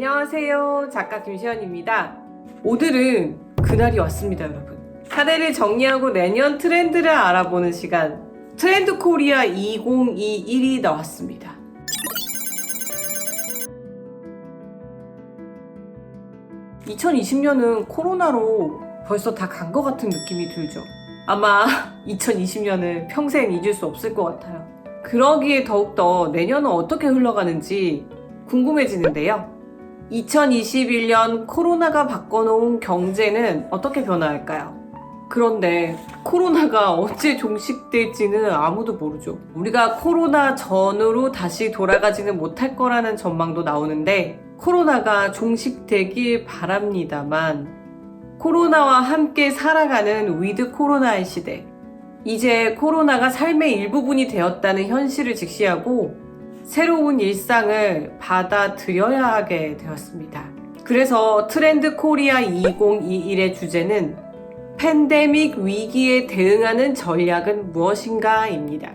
안녕하세요. 작가 김시연입니다. 오늘은 그날이 왔습니다, 여러분. 사례를 정리하고 내년 트렌드를 알아보는 시간, 트렌드 코리아 2021이 나왔습니다. (2020년은) 코로나로 벌써 다 간 것 같은 느낌이 들죠. 아마 2020년은 평생 잊을 수 없을 것 같아요. 그러기에 더욱더 내년은 어떻게 흘러가는지 궁금해지는데요. 2021년 코로나가 바꿔놓은 경제는 어떻게 변화할까요? 그런데 코로나가 언제 종식될지는 아무도 모르죠. 우리가 코로나 전으로 다시 돌아가지는 못할 거라는 전망도 나오는데 코로나가 종식되길 바랍니다만 코로나와 함께 살아가는 위드 코로나의 시대, 이제 코로나가 삶의 일부분이 되었다는 현실을 직시하고 새로운 일상을 받아들여야 하게 되었습니다. 그래서 트렌드 코리아 2021의 주제는 팬데믹 위기에 대응하는 전략은 무엇인가입니다.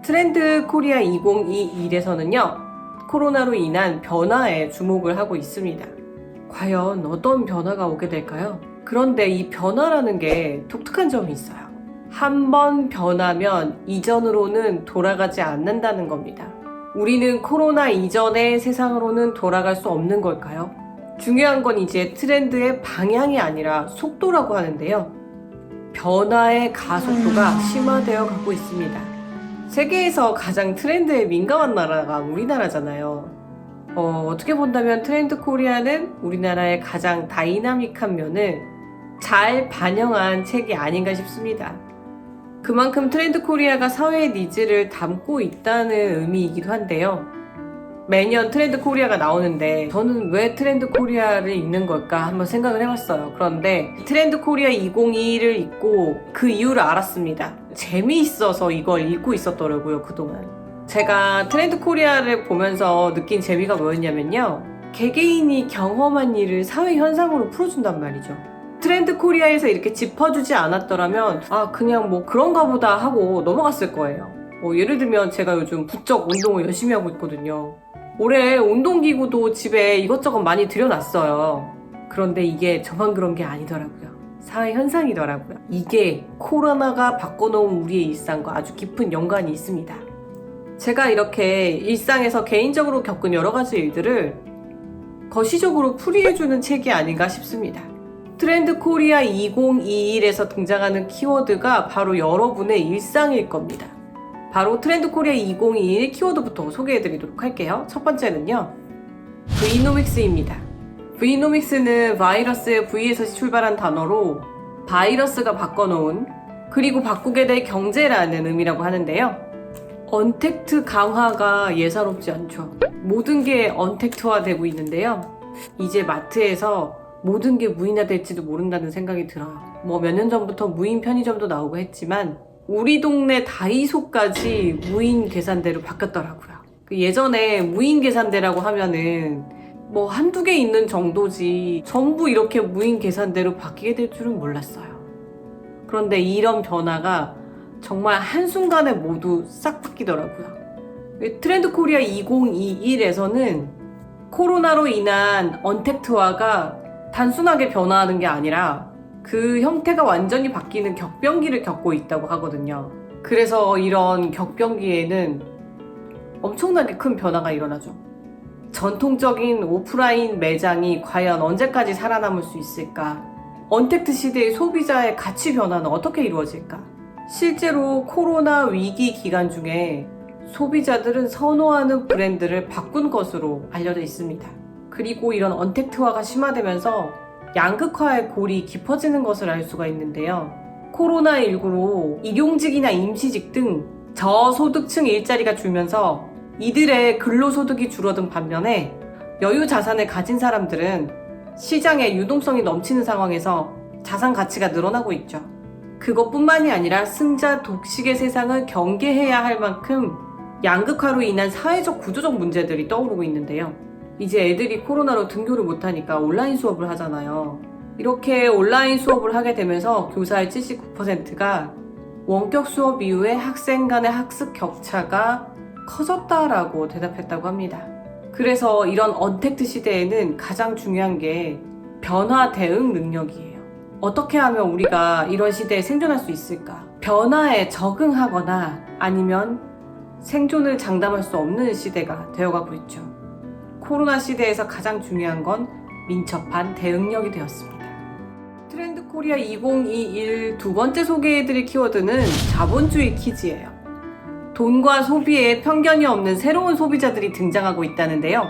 트렌드 코리아 2021에서는요, 코로나로 인한 변화에 주목을 하고 있습니다. 과연 어떤 변화가 오게 될까요? 그런데 이 변화라는 게 독특한 점이 있어요. 한번 변하면 이전으로는 돌아가지 않는다는 겁니다. 우리는 코로나 이전의 세상으로는 돌아갈 수 없는 걸까요? 중요한 건 이제 트렌드의 방향이 아니라 속도라고 하는데요. 변화의 가속도가 심화되어 가고 있습니다. 세계에서 가장 트렌드에 민감한 나라가 우리나라잖아요. 어떻게 본다면 트렌드 코리아는 우리나라의 가장 다이나믹한 면을 잘 반영한 책이 아닌가 싶습니다. 그만큼 트렌드 코리아가 사회의 니즈를 담고 있다는 의미이기도 한데요. 매년 트렌드 코리아가 나오는데 저는 왜 트렌드 코리아를 읽는 걸까 한번 생각을 해봤어요. 그런데 트렌드 코리아 2021을 읽고 그 이유를 알았습니다. 재미있어서 이걸 읽고 있었더라고요, 그동안. 제가 트렌드 코리아를 보면서 느낀 재미가 뭐였냐면요, 개개인이 경험한 일을 사회 현상으로 풀어준단 말이죠. 트렌드 코리아에서 이렇게 짚어주지 않았더라면 그냥 뭐 그런가 보다 하고 넘어갔을 거예요. 예를 들면 제가 요즘 부쩍 운동을 열심히 하고 있거든요. 올해 운동기구도 집에 이것저것 많이 들여놨어요. 그런데 이게 저만 그런 게 아니더라고요. 사회 현상이더라고요. 이게 코로나가 바꿔놓은 우리의 일상과 아주 깊은 연관이 있습니다. 제가 이렇게 일상에서 개인적으로 겪은 여러 가지 일들을 거시적으로 풀이해주는 책이 아닌가 싶습니다. 트렌드 코리아 2021에서 등장하는 키워드가 바로 여러분의 일상일 겁니다. 바로 트렌드 코리아 2021 키워드부터 소개해드리도록 할게요. 첫 번째는요, Vnomics입니다. Vnomics는 바이러스의 V에서 출발한 단어로 바이러스가 바꿔놓은, 그리고 바꾸게 될 경제라는 의미라고 하는데요. 언택트 강화가 예사롭지 않죠. 모든 게 언택트화 되고 있는데요. 이제 마트에서 모든 게 무인화될지도 모른다는 생각이 들어요. 몇 년 전부터 무인 편의점도 나오고 했지만 우리 동네 다이소까지 무인 계산대로 바뀌었더라고요. 예전에 무인 계산대라고 하면은 한두 개 있는 정도지 전부 이렇게 무인 계산대로 바뀌게 될 줄은 몰랐어요. 그런데 이런 변화가 정말 한순간에 모두 싹 바뀌더라고요. 트렌드 코리아 2021에서는 코로나로 인한 언택트화가 단순하게 변화하는 게 아니라 그 형태가 완전히 바뀌는 격변기를 겪고 있다고 하거든요. 그래서 이런 격변기에는 엄청나게 큰 변화가 일어나죠. 전통적인 오프라인 매장이 과연 언제까지 살아남을 수 있을까? 언택트 시대의 소비자의 가치 변화는 어떻게 이루어질까? 실제로 코로나 위기 기간 중에 소비자들은 선호하는 브랜드를 바꾼 것으로 알려져 있습니다. 그리고 이런 언택트화가 심화되면서 양극화의 골이 깊어지는 것을 알 수가 있는데요. 코로나19로 일용직이나 임시직 등 저소득층 일자리가 줄면서 이들의 근로소득이 줄어든 반면에 여유 자산을 가진 사람들은 시장에 유동성이 넘치는 상황에서 자산 가치가 늘어나고 있죠. 그것뿐만이 아니라 승자 독식의 세상을 경계해야 할 만큼 양극화로 인한 사회적 구조적 문제들이 떠오르고 있는데요. 이제 애들이 코로나로 등교를 못하니까 온라인 수업을 하잖아요. 이렇게 온라인 수업을 하게 되면서 교사의 79%가 원격 수업 이후에 학생 간의 학습 격차가 커졌다라고 대답했다고 합니다. 그래서 이런 언택트 시대에는 가장 중요한 게 변화 대응 능력이에요. 어떻게 하면 우리가 이런 시대에 생존할 수 있을까? 변화에 적응하거나 아니면 생존을 장담할 수 없는 시대가 되어가고 있죠. 코로나 시대에서 가장 중요한 건 민첩한 대응력이 되었습니다. 트렌드 코리아 2021 두 번째 소개해드릴 키워드는 자본주의 키즈예요. 돈과 소비에 편견이 없는 새로운 소비자들이 등장하고 있다는데요.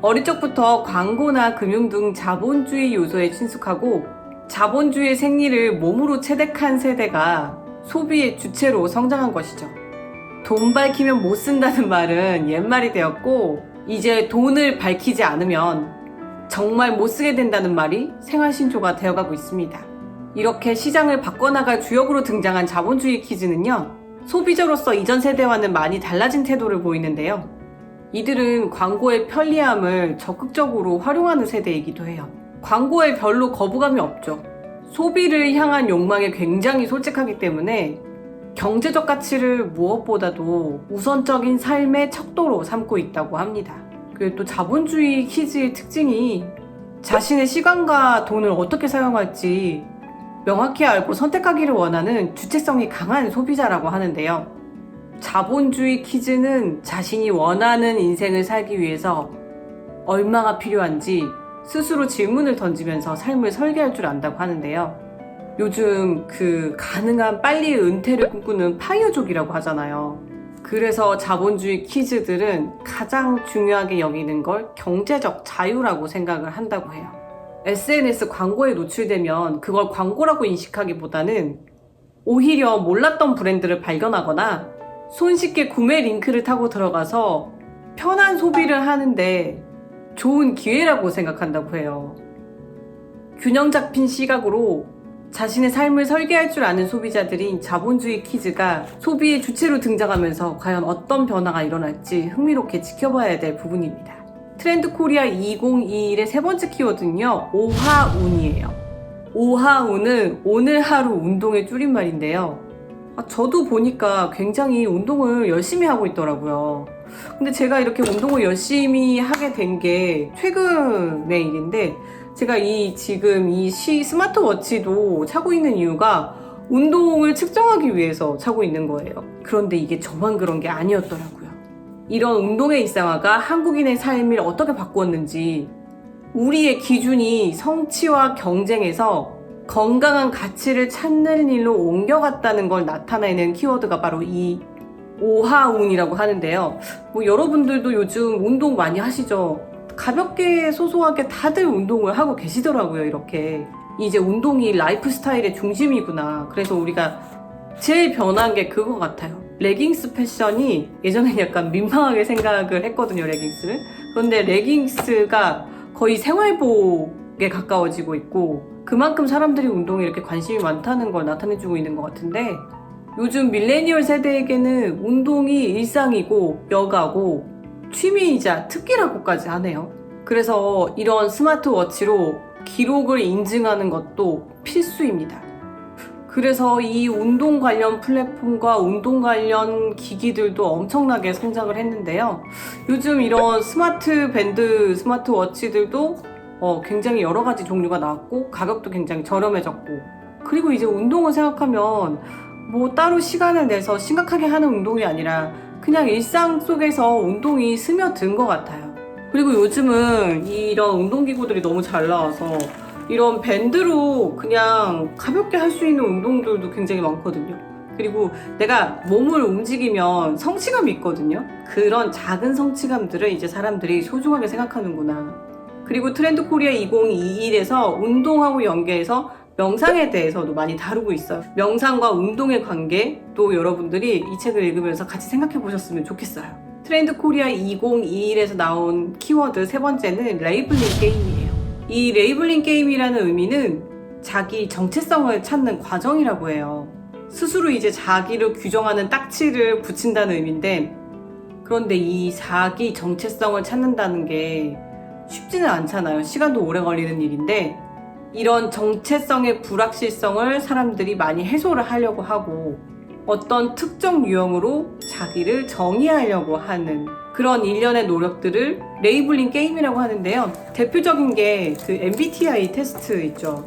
어릴 적부터 광고나 금융 등 자본주의 요소에 친숙하고 자본주의 생리를 몸으로 체득한 세대가 소비의 주체로 성장한 것이죠. 돈 밝히면 못 쓴다는 말은 옛말이 되었고 이제 돈을 밝히지 않으면 정말 못 쓰게 된다는 말이 생활신조가 되어가고 있습니다. 이렇게 시장을 바꿔나갈 주역으로 등장한 자본주의 키즈는요, 소비자로서 이전 세대와는 많이 달라진 태도를 보이는데요. 이들은 광고의 편리함을 적극적으로 활용하는 세대이기도 해요. 광고에 별로 거부감이 없죠. 소비를 향한 욕망에 굉장히 솔직하기 때문에 경제적 가치를 무엇보다도 우선적인 삶의 척도로 삼고 있다고 합니다. 그리고 또 자본주의 키즈의 특징이 자신의 시간과 돈을 어떻게 사용할지 명확히 알고 선택하기를 원하는 주체성이 강한 소비자라고 하는데요. 자본주의 키즈는 자신이 원하는 인생을 살기 위해서 얼마가 필요한지 스스로 질문을 던지면서 삶을 설계할 줄 안다고 하는데요. 요즘 가능한 빨리 은퇴를 꿈꾸는 파이어족이라고 하잖아요. 그래서 자본주의 키즈들은 가장 중요하게 여기는 걸 경제적 자유라고 생각을 한다고 해요. SNS 광고에 노출되면 그걸 광고라고 인식하기보다는 오히려 몰랐던 브랜드를 발견하거나 손쉽게 구매 링크를 타고 들어가서 편한 소비를 하는데 좋은 기회라고 생각한다고 해요. 균형 잡힌 시각으로 자신의 삶을 설계할 줄 아는 소비자들인 자본주의 키즈가 소비의 주체로 등장하면서 과연 어떤 변화가 일어날지 흥미롭게 지켜봐야 될 부분입니다. 트렌드 코리아 2021의 세 번째 키워드는요, 오하운이에요. 오하운은 오늘 하루 운동의 줄임말인데요. 저도 보니까 굉장히 운동을 열심히 하고 있더라고요. 근데 제가 이렇게 운동을 열심히 하게 된 게 최근의 일인데, 제가 지금 이 스마트워치도 차고 있는 이유가 운동을 측정하기 위해서 차고 있는 거예요. 그런데 이게 저만 그런 게 아니었더라고요. 이런 운동의 일상화가 한국인의 삶을 어떻게 바꾸었는지, 우리의 기준이 성취와 경쟁에서 건강한 가치를 찾는 일로 옮겨갔다는 걸 나타내는 키워드가 바로 이 오하운이라고 하는데요. 여러분들도 요즘 운동 많이 하시죠? 가볍게 소소하게 다들 운동을 하고 계시더라고요. 이렇게 이제 운동이 라이프 스타일의 중심이구나. 그래서 우리가 제일 변한 게 그거 같아요. 레깅스 패션이 예전엔 약간 민망하게 생각을 했거든요, 레깅스를. 그런데 레깅스가 거의 생활복에 가까워지고 있고, 그만큼 사람들이 운동에 이렇게 관심이 많다는 걸 나타내주고 있는 것 같은데, 요즘 밀레니얼 세대에게는 운동이 일상이고 여가고 취미이자 특기라고까지 하네요. 그래서 이런 스마트워치로 기록을 인증하는 것도 필수입니다. 그래서 이 운동 관련 플랫폼과 운동 관련 기기들도 엄청나게 성장을 했는데요. 요즘 이런 스마트 밴드, 스마트워치들도 굉장히 여러 가지 종류가 나왔고 가격도 굉장히 저렴해졌고, 그리고 이제 운동을 생각하면 따로 시간을 내서 심각하게 하는 운동이 아니라 그냥 일상 속에서 운동이 스며든 것 같아요. 그리고 요즘은 이런 운동기구들이 너무 잘 나와서 이런 밴드로 그냥 가볍게 할 수 있는 운동들도 굉장히 많거든요. 그리고 내가 몸을 움직이면 성취감이 있거든요. 그런 작은 성취감들을 이제 사람들이 소중하게 생각하는구나. 그리고 트렌드 코리아 2021에서 운동하고 연계해서 명상에 대해서도 많이 다루고 있어요. 명상과 운동의 관계, 또 여러분들이 이 책을 읽으면서 같이 생각해 보셨으면 좋겠어요. 트렌드 코리아 2021에서 나온 키워드 세 번째는 레이블링 게임이에요. 이 레이블링 게임이라는 의미는 자기 정체성을 찾는 과정이라고 해요. 스스로 이제 자기를 규정하는 딱지를 붙인다는 의미인데, 그런데 이 자기 정체성을 찾는다는 게 쉽지는 않잖아요. 시간도 오래 걸리는 일인데, 이런 정체성의 불확실성을 사람들이 많이 해소를 하려고 하고, 어떤 특정 유형으로 자기를 정의하려고 하는 그런 일련의 노력들을 레이블링 게임이라고 하는데요. 대표적인 게 그 MBTI 테스트 있죠.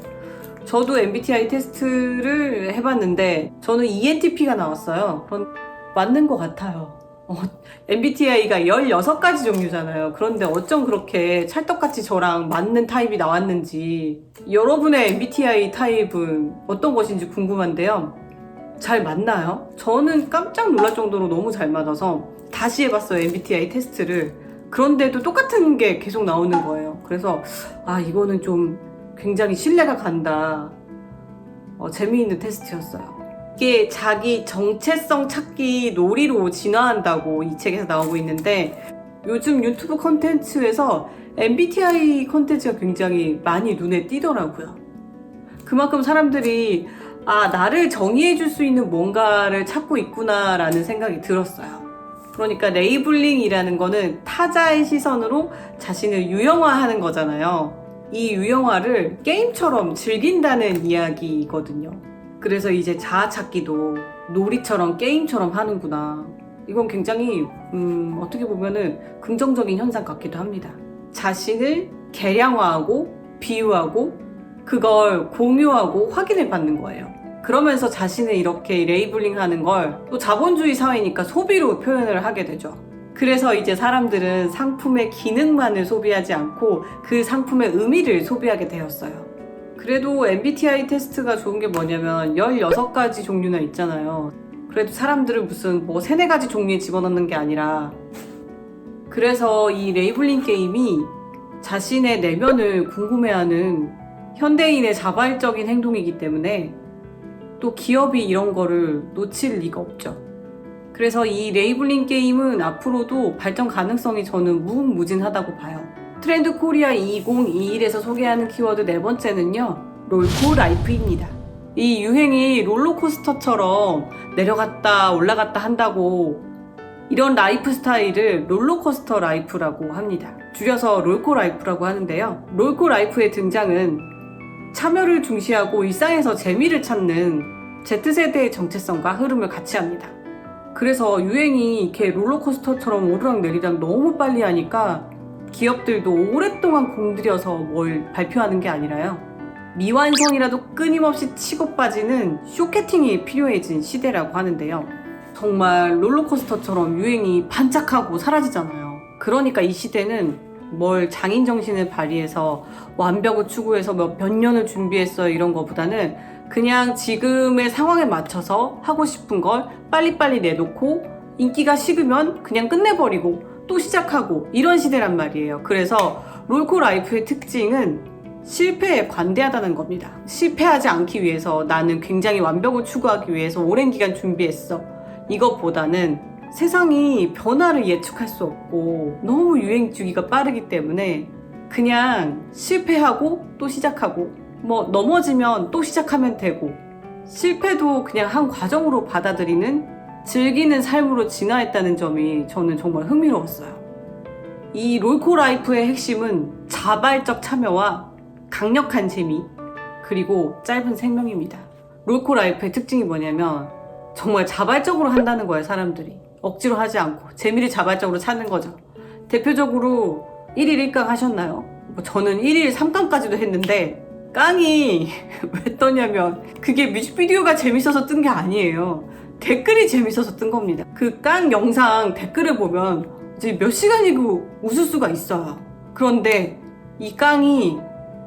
저도 MBTI 테스트를 해봤는데 저는 ENTP가 나왔어요. 그런 맞는 것 같아요. MBTI가 16가지 종류잖아요. 그런데 어쩜 그렇게 찰떡같이 저랑 맞는 타입이 나왔는지 여러분의 MBTI 타입은 어떤 것인지 궁금한데요. 잘 맞나요? 저는 깜짝 놀랄 정도로 너무 잘 맞아서 다시 해봤어요, MBTI 테스트를. 그런데도 똑같은 게 계속 나오는 거예요. 그래서 이거는 좀 굉장히 신뢰가 간다. 재미있는 테스트였어요. 이게 자기 정체성 찾기 놀이로 진화한다고 이 책에서 나오고 있는데 요즘 유튜브 콘텐츠에서 MBTI 콘텐츠가 굉장히 많이 눈에 띄더라고요. 그만큼 사람들이 나를 정의해줄 수 있는 뭔가를 찾고 있구나라는 생각이 들었어요. 그러니까 레이블링이라는 거는 타자의 시선으로 자신을 유형화하는 거잖아요. 이 유형화를 게임처럼 즐긴다는 이야기거든요. 그래서 이제 자아 찾기도 놀이처럼 게임처럼 하는구나. 이건 굉장히 어떻게 보면은 긍정적인 현상 같기도 합니다. 자신을 개량화하고 비유하고 그걸 공유하고 확인을 받는 거예요. 그러면서 자신을 이렇게 레이블링 하는 걸 또 자본주의 사회니까 소비로 표현을 하게 되죠. 그래서 이제 사람들은 상품의 기능만을 소비하지 않고 그 상품의 의미를 소비하게 되었어요. 그래도 MBTI 테스트가 좋은 게 뭐냐면 16가지 종류나 있잖아요. 그래도 사람들은 무슨 3-4가지 종류에 집어넣는 게 아니라 그래서 이 레이블링 게임이 자신의 내면을 궁금해하는 현대인의 자발적인 행동이기 때문에 또 기업이 이런 거를 놓칠 리가 없죠. 그래서 이 레이블링 게임은 앞으로도 발전 가능성이 저는 무궁무진하다고 봐요. 트렌드 코리아 2021에서 소개하는 키워드 4번째는요. 롤코 라이프입니다. 이 유행이 롤러코스터처럼 내려갔다 올라갔다 한다고 이런 라이프 스타일을 롤러코스터 라이프라고 합니다. 줄여서 롤코 라이프라고 하는데요. 롤코 라이프의 등장은 참여를 중시하고 일상에서 재미를 찾는 Z세대의 정체성과 흐름을 같이 합니다. 그래서 유행이 이렇게 롤러코스터처럼 오르락내리락 너무 빨리 하니까 기업들도 오랫동안 공들여서 뭘 발표하는 게 아니라요. 미완성이라도 끊임없이 치고 빠지는 쇼케팅이 필요해진 시대라고 하는데요. 정말 롤러코스터처럼 유행이 반짝하고 사라지잖아요. 그러니까 이 시대는 뭘 장인정신을 발휘해서 완벽을 추구해서 몇 년을 준비했어요 이런 거보다는 그냥 지금의 상황에 맞춰서 하고 싶은 걸 빨리빨리 내놓고 인기가 식으면 그냥 끝내버리고 또 시작하고 이런 시대란 말이에요. 그래서 롤코 라이프의 특징은 실패에 관대하다는 겁니다. 실패하지 않기 위해서 나는 굉장히 완벽을 추구하기 위해서 오랜 기간 준비했어. 이것보다는 세상이 변화를 예측할 수 없고 너무 유행 주기가 빠르기 때문에 그냥 실패하고 또 시작하고 넘어지면 또 시작하면 되고 실패도 그냥 한 과정으로 받아들이는 즐기는 삶으로 진화했다는 점이 저는 정말 흥미로웠어요. 이 롤코 라이프의 핵심은 자발적 참여와 강력한 재미 그리고 짧은 생명입니다. 롤코 라이프의 특징이 뭐냐면 정말 자발적으로 한다는 거예요. 사람들이 억지로 하지 않고 재미를 자발적으로 찾는 거죠. 대표적으로 1일 1강 하셨나요? 저는 1일 3강까지도 했는데 깡이 왜 떠냐면 그게 뮤직비디오가 재밌어서 뜬 게 아니에요. 댓글이 재밌어서 뜬 겁니다. 그 깡 영상 댓글을 보면 이제 몇 시간이고 웃을 수가 있어요. 그런데 이 깡이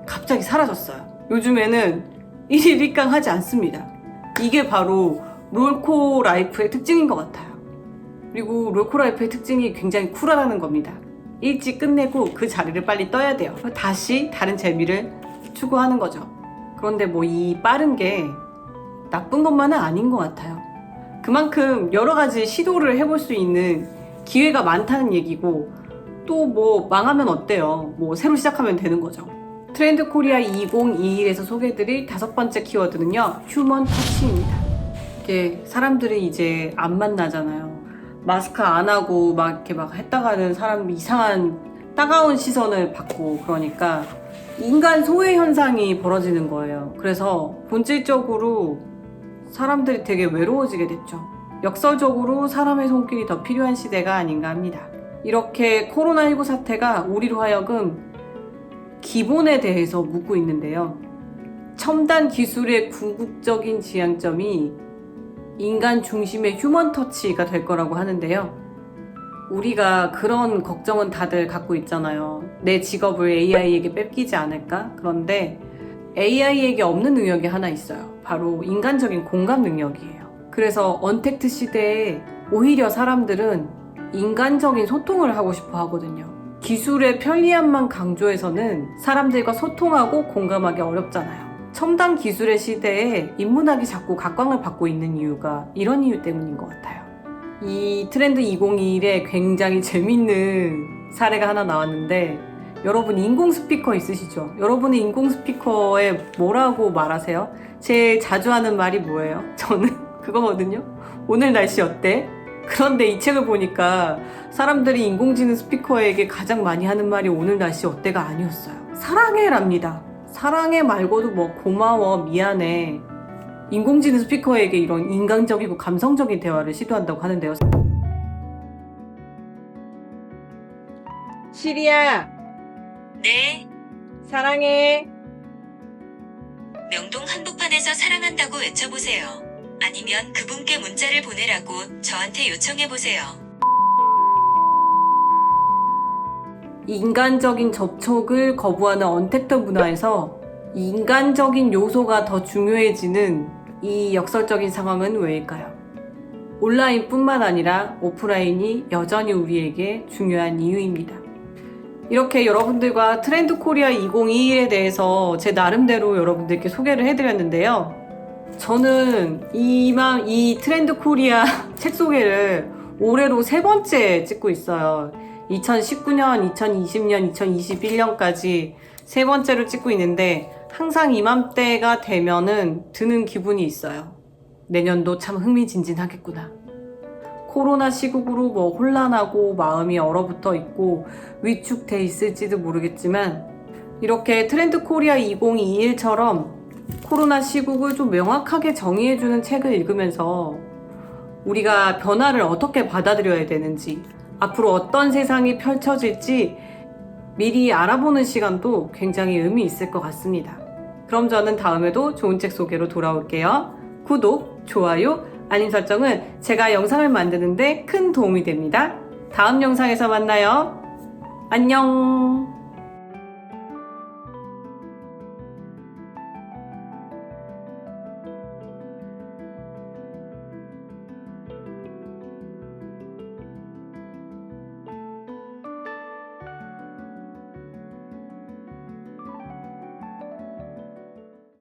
갑자기 사라졌어요. 요즘에는 1일 1강 하지 않습니다. 이게 바로 롤코 라이프의 특징인 것 같아요. 그리고 롤코 라이프의 특징이 굉장히 쿨하다는 겁니다. 일찍 끝내고 그 자리를 빨리 떠야 돼요. 다시 다른 재미를 추구하는 거죠. 그런데 이 빠른 게 나쁜 것만은 아닌 것 같아요. 그만큼 여러 가지 시도를 해볼 수 있는 기회가 많다는 얘기고 또 망하면 어때요? 새로 시작하면 되는 거죠. 트렌드 코리아 2021에서 소개해드릴 5번째 키워드는요. 휴먼 터치입니다. 이게 사람들이 이제 안 만나잖아요. 마스크 안 하고 이렇게 했다가는 사람 이상한 따가운 시선을 받고 그러니까 인간 소외 현상이 벌어지는 거예요. 그래서 본질적으로 사람들이 되게 외로워지게 됐죠. 역설적으로 사람의 손길이 더 필요한 시대가 아닌가 합니다. 이렇게 코로나19 사태가 우리로 하여금 기본에 대해서 묻고 있는데요. 첨단 기술의 궁극적인 지향점이 인간 중심의 휴먼 터치가 될 거라고 하는데요. 우리가 그런 걱정은 다들 갖고 있잖아요. 내 직업을 AI에게 뺏기지 않을까? 그런데 AI에게 없는 능력이 하나 있어요. 바로 인간적인 공감 능력이에요. 그래서 언택트 시대에 오히려 사람들은 인간적인 소통을 하고 싶어 하거든요. 기술의 편리함만 강조해서는 사람들과 소통하고 공감하기 어렵잖아요. 첨단 기술의 시대에 인문학이 자꾸 각광을 받고 있는 이유가 이런 이유 때문인 것 같아요. 이 트렌드 2021에 굉장히 재밌는 사례가 하나 나왔는데, 여러분 인공 스피커 있으시죠? 여러분은 인공 스피커에 뭐라고 말하세요? 제일 자주 하는 말이 뭐예요? 저는 그거거든요. 오늘 날씨 어때? 그런데 이 책을 보니까 사람들이 인공지능 스피커에게 가장 많이 하는 말이 오늘 날씨 어때가 아니었어요. 사랑해랍니다. 사랑해 말고도 뭐 고마워, 미안해. 인공지능 스피커에게 이런 인간적이고 감성적인 대화를 시도한다고 하는데요. 시리야, 네, 사랑해. 명동 한복판에서 사랑한다고 외쳐보세요. 아니면 그분께 문자를 보내라고 저한테 요청해보세요. 인간적인 접촉을 거부하는 언택트 문화에서 인간적인 요소가 더 중요해지는 이 역설적인 상황은 왜일까요? 온라인뿐만 아니라 오프라인이 여전히 우리에게 중요한 이유입니다. 이렇게 여러분들과 트렌드 코리아 2021에 대해서 제 나름대로 여러분들께 소개를 해드렸는데요. 저는 이 트렌드 코리아 책 소개를 올해로 3번째 찍고 있어요. 2019년, 2020년, 2021년까지 3번째로 찍고 있는데 항상 이맘때가 되면은 드는 기분이 있어요. 내년도 참 흥미진진하겠구나. 코로나 시국으로 뭐 혼란하고 마음이 얼어붙어 있고 위축돼 있을지도 모르겠지만, 이렇게 트렌드 코리아 2021처럼 코로나 시국을 좀 명확하게 정의해주는 책을 읽으면서 우리가 변화를 어떻게 받아들여야 되는지, 앞으로 어떤 세상이 펼쳐질지 미리 알아보는 시간도 굉장히 의미 있을 것 같습니다. 그럼 저는 다음에도 좋은 책 소개로 돌아올게요. 구독, 좋아요, 알림 설정은 제가 영상을 만드는데 큰 도움이 됩니다. 다음 영상에서 만나요. 안녕.